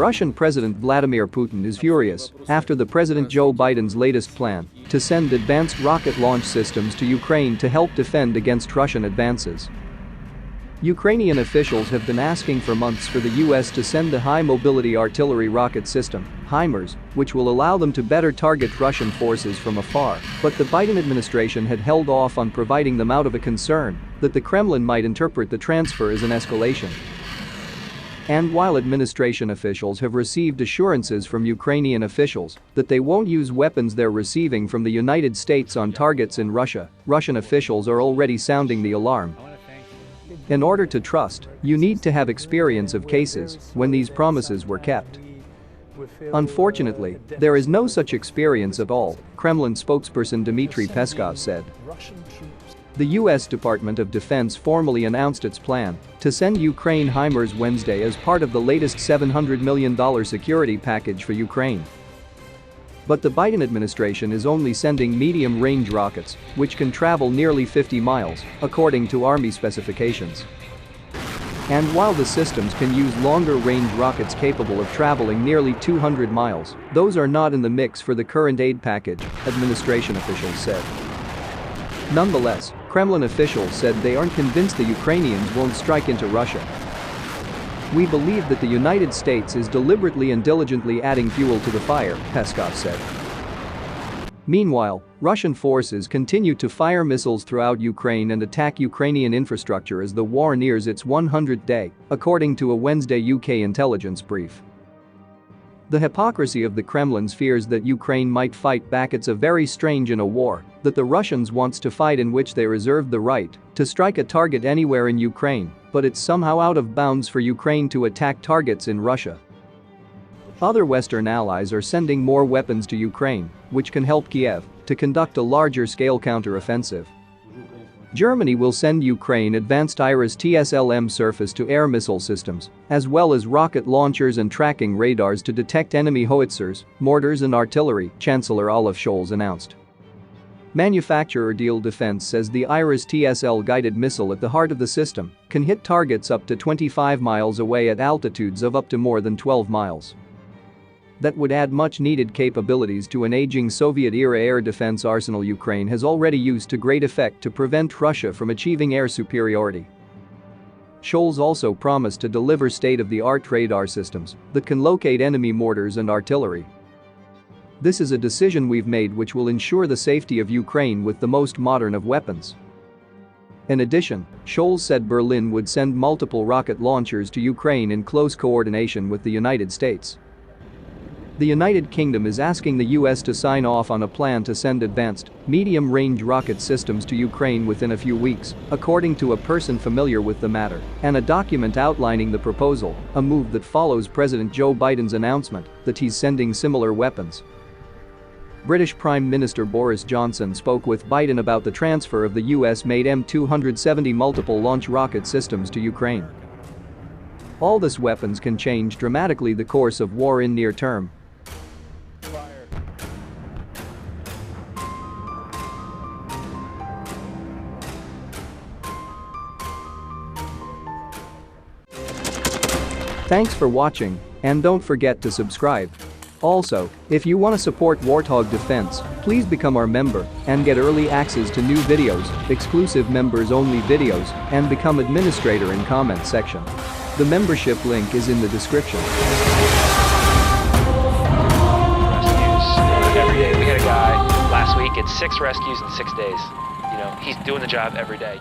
Russian President Vladimir Putin is furious after the President Joe Biden's latest plan to send advanced rocket launch systems to Ukraine to help defend against Russian advances. Ukrainian officials have been asking for months for the US to send the high-mobility artillery rocket system, HIMARS, which will allow them to better target Russian forces from afar, but the Biden administration had held off on providing them out of a concern that the Kremlin might interpret the transfer as an escalation. And while administration officials have received assurances from Ukrainian officials that they won't use weapons they're receiving from the United States on targets in Russia, Russian officials are already sounding the alarm. In order to trust, you need to have experience of cases when these promises were kept. Unfortunately, there is no such experience at all, Kremlin spokesperson Dmitry Peskov said. The U.S. Department of Defense formally announced its plan to send Ukraine HIMARS Wednesday as part of the latest $700 million security package for Ukraine. But the Biden administration is only sending medium-range rockets, which can travel nearly 50 miles, according to Army specifications. And while the systems can use longer-range rockets capable of traveling nearly 200 miles, those are not in the mix for the current aid package, administration officials said. Nonetheless, Kremlin officials said they aren't convinced the Ukrainians won't strike into Russia. "We believe that the United States is deliberately and diligently adding fuel to the fire," Peskov said. Meanwhile, Russian forces continue to fire missiles throughout Ukraine and attack Ukrainian infrastructure as the war nears its 100th day, according to a Wednesday UK intelligence brief. The hypocrisy of the Kremlin's fears that Ukraine might fight back. It's a very strange in a war that the Russians wants to fight in which they reserve the right to strike a target anywhere in Ukraine, but it's somehow out of bounds for Ukraine to attack targets in Russia. Other Western allies are sending more weapons to Ukraine, which can help Kiev to conduct a larger-scale counter-offensive. Germany will send Ukraine advanced IRIS-TSLM surface-to-air missile systems, as well as rocket launchers and tracking radars to detect enemy howitzers, mortars and artillery, Chancellor Olaf Scholz announced. Manufacturer Diehl Defense says the IRIS-TSL guided missile at the heart of the system can hit targets up to 25 miles away at altitudes of up to more than 12 miles. That would add much-needed capabilities to an aging Soviet-era air defense arsenal Ukraine has already used to great effect to prevent Russia from achieving air superiority. Scholz also promised to deliver state-of-the-art radar systems that can locate enemy mortars and artillery. "This is a decision we've made which will ensure the safety of Ukraine with the most modern of weapons." In addition, Scholz said Berlin would send multiple rocket launchers to Ukraine in close coordination with the United States. The United Kingdom is asking the US to sign off on a plan to send advanced, medium-range rocket systems to Ukraine within a few weeks, according to a person familiar with the matter, and a document outlining the proposal, a move that follows President Joe Biden's announcement that he's sending similar weapons. British Prime Minister Boris Johnson spoke with Biden about the transfer of the US-made M270 multiple-launch rocket systems to Ukraine. "All these weapons can change dramatically the course of war in near term." Thanks for watching, and don't forget to subscribe. Also, if you want to support Warthog Defense, please become our member and get early access to new videos, exclusive members-only videos, and become administrator in comment section. The membership link is in the description. Rescues every day. We had a guy last week at 6 rescues in 6 days. He's doing the job every day.